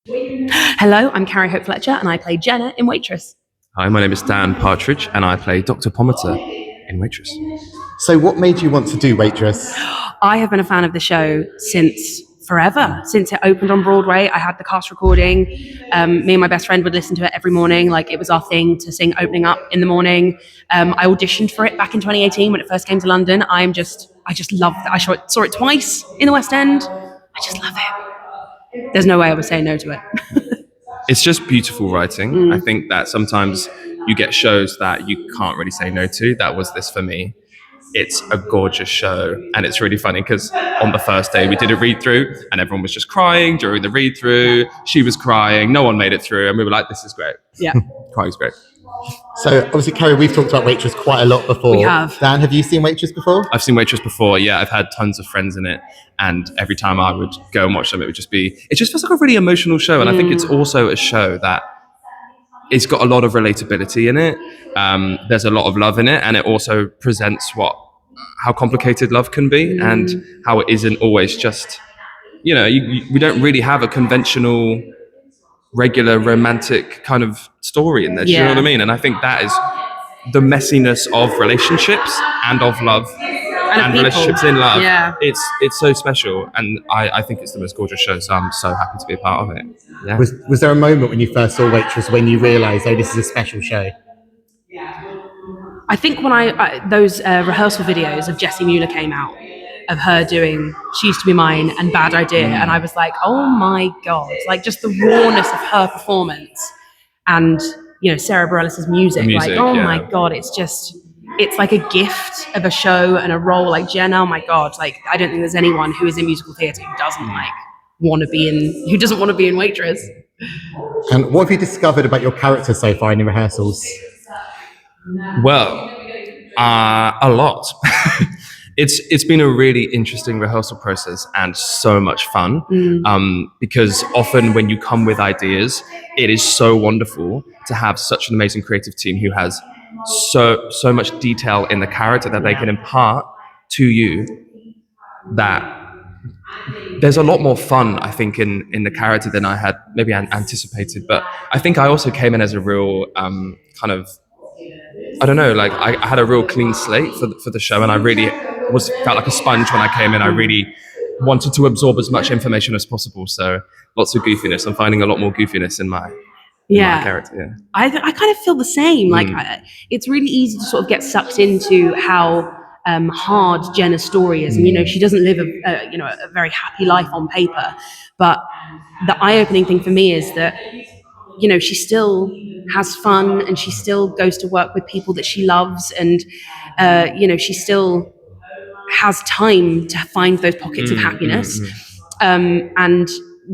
Hello, I'm Carrie Fletcher, and I play Jenna in Waitress. Hi, my name is Dan Partridge, and I play Dr Pomatter in Waitress. So what made you want to do Waitress? I have been a fan of the show since forever, since it opened on Broadway. I had the cast recording. Me and my best friend would listen to it every morning. Like, it was our thing to sing opening up in the morning. I auditioned for it back in 2018 when it first came to London. I just love that. I saw it twice in the West End. I just love it. There's no way I would say no to it. It's just beautiful writing. I think that sometimes you get shows that you can't really say no to. That was this for me. It's a gorgeous show, and it's really funny because on the first day we did a read through and everyone was just crying during the read through. She was crying, no one made it through, and we were like, this is great. Yeah. Crying's great. So obviously, Carrie, we've talked about Waitress quite a lot before. We have. Dan, have you seen Waitress before? I've seen Waitress before, yeah. I've had tons of friends in it, and every time I would go and watch them, it just feels like a really emotional show. And I think it's also a show that it's got a lot of relatability in it. There's a lot of love in it, and it also presents how complicated love can be and how it isn't always just, we don't really have a conventional, regular romantic kind of story in there. Do you know what I mean? And I think that is the messiness of relationships and of love and relationships in love. Yeah. It's so special, and I think it's the most gorgeous show, so I'm so happy to be a part of it. Yeah. Was there a moment when you first saw Waitress when you realised, oh, this is a special show? I think when those rehearsal videos of Jessie Mueller came out, of her doing She Used to Be Mine and Bad Idea, and I was like, oh my God, like just the rawness of her performance and, Sarah Bareilles' music, my God, it's like a gift of a show and a role. Like, Jenna, oh my God, like I don't think there's anyone who is in musical theatre who doesn't want to be in Waitress. And what have you discovered about your character so far in the rehearsals? Well, a lot. It's been a really interesting rehearsal process and so much fun. Because often when you come with ideas, it is so wonderful to have such an amazing creative team who has so much detail in the character that they can impart to you, that there's a lot more fun, I think, in the character than I had maybe anticipated. But I think I also came in as a real kind of, I don't know, like I had a real clean slate for the show, and I really felt like a sponge when I came in. I really wanted to absorb as much information as possible. So lots of goofiness. I'm finding a lot more goofiness in my character. Yeah, I kind of feel the same. Like it's really easy to sort of get sucked into how hard Jenna's story is, and she doesn't live a very happy life on paper. But the eye-opening thing for me is that she still has fun, and she still goes to work with people that she loves, and she still has time to find those pockets of happiness. And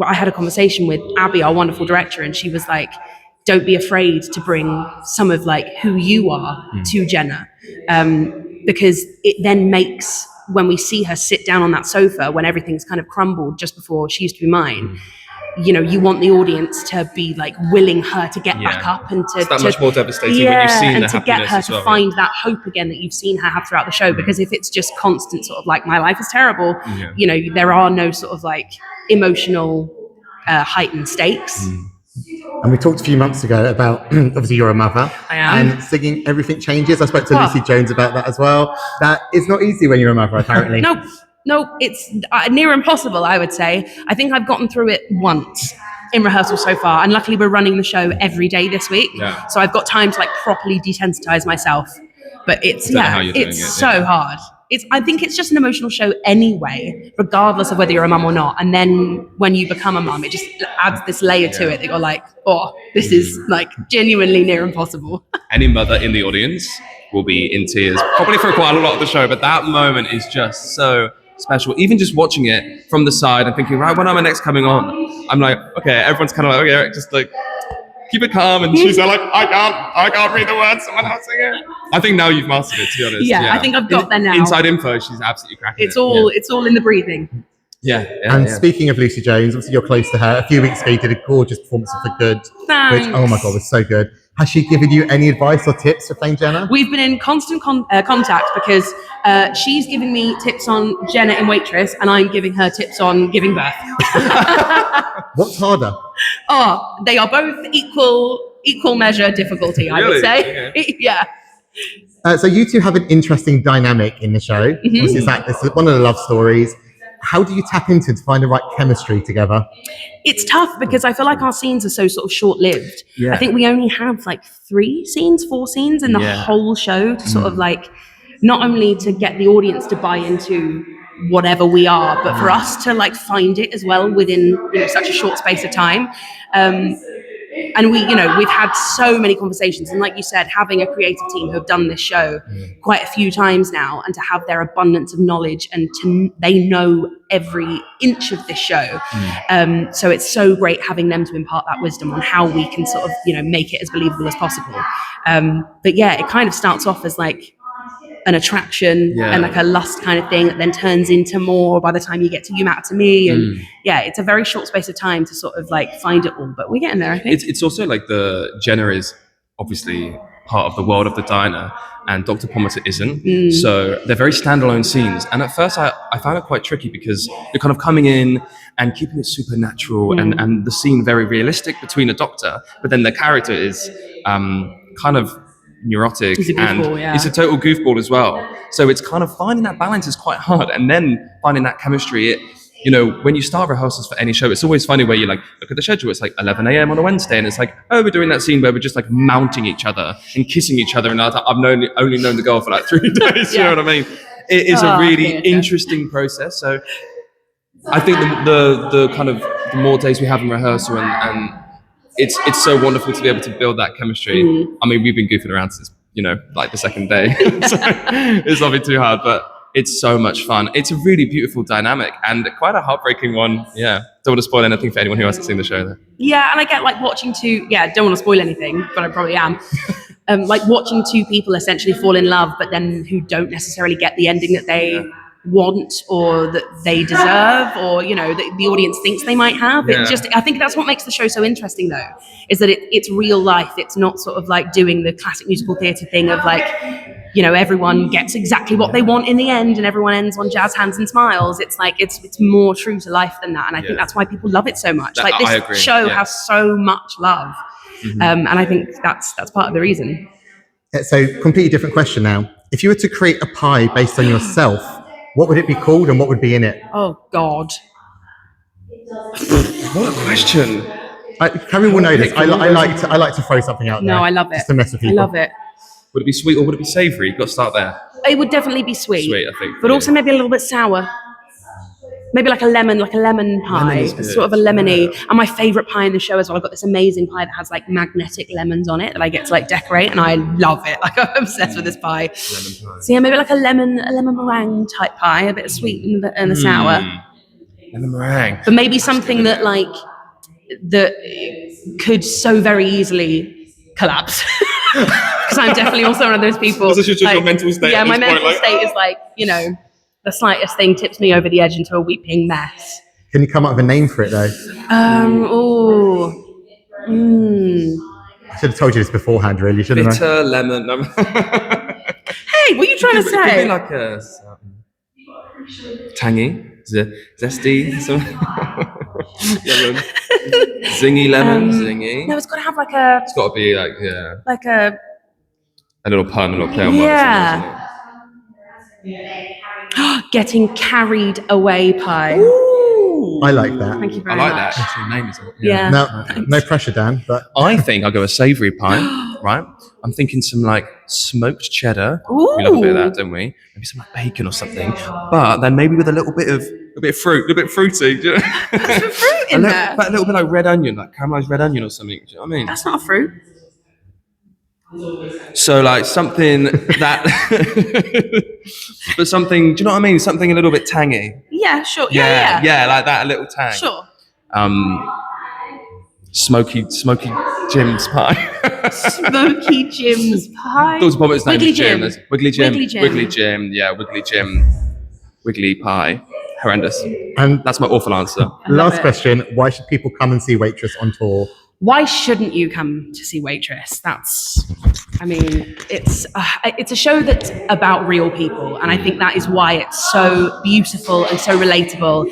I had a conversation with Abby, our wonderful director, and she was like, don't be afraid to bring some of like who you are to Jenna, because it then makes, when we see her sit down on that sofa when everything's kind of crumbled just before She Used to Be Mine, you want the audience to be like willing her to get back up and to. It's that much more devastating when you've seen and the to get her happiness to find that hope again that you've seen her have throughout the show. Because if it's just constant sort of like, my life is terrible, there are no sort of like emotional heightened stakes. And we talked a few months ago about, obviously you're a mother. I am. And singing Everything Changes. I spoke to Lucy Jones about that as well. That is not easy when you're a mother, apparently. No, it's near impossible, I would say. I think I've gotten through it once in rehearsal so far, and luckily we're running the show every day this week, so I've got time to like properly desensitize myself. But it's so hard. I think it's just an emotional show anyway, regardless of whether you're a mum or not. And then when you become a mum, it just adds this layer to it that you're like, oh, this is like genuinely near impossible. Any mother in the audience will be in tears, probably for quite a lot of the show, but that moment is just so special. Even just watching it from the side and thinking, right, when am I next coming on? I'm like, okay, everyone's kind of like, okay, just like, keep it calm. And she's like, I can't read the words, someone else sing it. I think now you've mastered it, to be honest. Yeah, I think I've got there now. Inside info, she's absolutely cracking it's all in the breathing. And speaking of Lucy Jones, obviously you're close to her. A few weeks ago you did a gorgeous performance of The Good. Thanks. Which, oh my God, was so good. Has she given you any advice or tips for playing Jenna? We've been in constant contact because she's giving me tips on Jenna in Waitress, and I'm giving her tips on giving birth. What's harder? Oh, they are both equal measure difficulty, I would say. Okay. Yeah. So you two have an interesting dynamic in the show. Obviously, this is one of the love stories. How do you tap into to find the right chemistry together? It's tough because I feel like our scenes are so sort of short-lived. Yeah. I think we only have like 4 scenes in the whole show to sort of like, not only to get the audience to buy into whatever we are, but for us to like find it as well within such a short space of time. And we've had so many conversations, and like you said, having a creative team who have done this show quite a few times now, and to have their abundance of knowledge, and they know every inch of this show. So it's so great having them to impart that wisdom on how we can sort of make it as believable as possible. But yeah, it kind of starts off as like an attraction and like a lust kind of thing that then turns into more by the time you get to You Matter to Me, and it's a very short space of time to sort of like find it all, but we're getting there, I think. It's also like the Jenna is obviously part of the world of the diner, and Dr. Pomatter isn't. So they're very standalone scenes, and at first I found it quite tricky because you're kind of coming in and keeping it supernatural and the scene very realistic between a doctor, but then the character is kind of neurotic, he's a goofball, and he's a total goofball as well. So it's kind of finding that balance is quite hard, and then finding that chemistry. When you start rehearsals for any show, it's always funny where you like look at the schedule. It's like 11 a.m. on a Wednesday, and it's like, oh, we're doing that scene where we're just like mounting each other and kissing each other, and I've only known the girl for like 3 days. You know what I mean? It is a really interesting process. So I think the kind of the more days we have in rehearsal, and it's so wonderful to be able to build that chemistry. I mean, we've been goofing around since like the second day, so it's not been too hard, but it's so much fun. It's a really beautiful dynamic and quite a heartbreaking one. Yeah, don't want to spoil anything for anyone who hasn't seen the show. Yeah, and I get like watching two. Yeah, don't want to spoil anything, but I probably am. Like watching two people essentially fall in love, but then who don't necessarily get the ending that they want or that they deserve, or the audience thinks they might have. I think that's what makes the show so interesting, though, is that it's real life. It's not sort of like doing the classic musical theatre thing of like everyone gets exactly what they want in the end and everyone ends on jazz hands and smiles. It's like it's more true to life than that, and I think that's why people love it so much. Like this show has so much love, and I think that's part of the reason. So completely different question now. If you were to create a pie based on yourself, what would it be called and what would be in it? Oh, God. What a question. Carrie will know this. I like to throw something out there. No, I love it. Just to mess with people. I love it. Would it be sweet or would it be savoury? You've got to start there. It would definitely be sweet. Sweet, I think. But also maybe a little bit sour. Maybe like a lemon pie. Sort of a lemony. And my favourite pie in the show as well. I've got this amazing pie that has like magnetic lemons on it that I get to like decorate, and I love it. Like I'm obsessed with this pie. Lemon pie. So yeah, maybe like a lemon meringue type pie, a bit of sweet and the sour. Lemon meringue. But maybe something that that could so very easily collapse. Because I'm definitely also one of those people. This is just your mental state. Yeah, my mental state is like, the slightest thing tips me over the edge into a weeping mess. Can you come up with a name for it though? I should have told you this beforehand, really, shouldn't I? Bitter lemon. Hey, what are you trying to say? It could be like a tangy, zesty, lemon. Zingy lemon, zingy. No, it's got to have like a. It's got to be like like a little pun, a little play on words. Yeah. Getting carried away pie. Ooh, I like that. Thank you very much. much. That. That's your name, isn't it? Yeah. No pressure, Dan. But I think I'll go a savoury pie. Right. I'm thinking some like smoked cheddar. Ooh. We love a bit of that, don't we? Maybe some like bacon or something. But then maybe with a bit of fruit, a bit fruity. Do you know? There's some fruit in there. But a little bit like red onion, like caramelized red onion or something. Do you know what I mean? That's not a fruit. So like something that, but something. Do you know what I mean? Something a little bit tangy. Yeah, sure. Yeah, like that, a little tang. Sure. Smoky Jim's pie. Smoky Jim's pie. Dr. Pommatter's name is Jim. Wiggly Jim. Wiggly Jim. Yeah, Wiggly Jim. Wiggly pie. Horrendous. And that's my awful answer. Last question: why should people come and see Waitress on tour? why shouldn't you come to see Waitress? It's a show that's about real people, and I think that is why it's so beautiful and so relatable.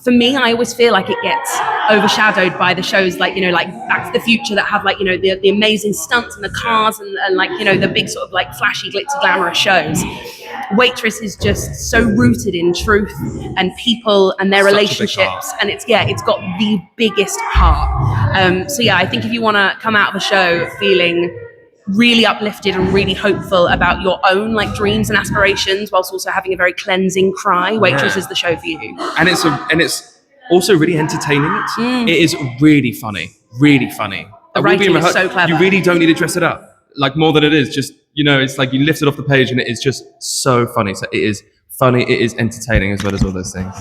For me, I always feel like it gets overshadowed by the shows like Back to the Future that have the amazing stunts and the cars and the big sort of like flashy, glitzy, glamorous shows. Waitress is just so rooted in truth and people and their relationships, and it's got the biggest heart. I think if you want to come out of a show feeling really uplifted and really hopeful about your own dreams and aspirations, whilst also having a very cleansing cry, Waitress is the show for you. And it's also really entertaining. It is really funny. The writing is so clever. You really don't need to dress it up more than it is. Just it's like you lift it off the page and it is just so funny. So it is funny. It is entertaining as well as all those things.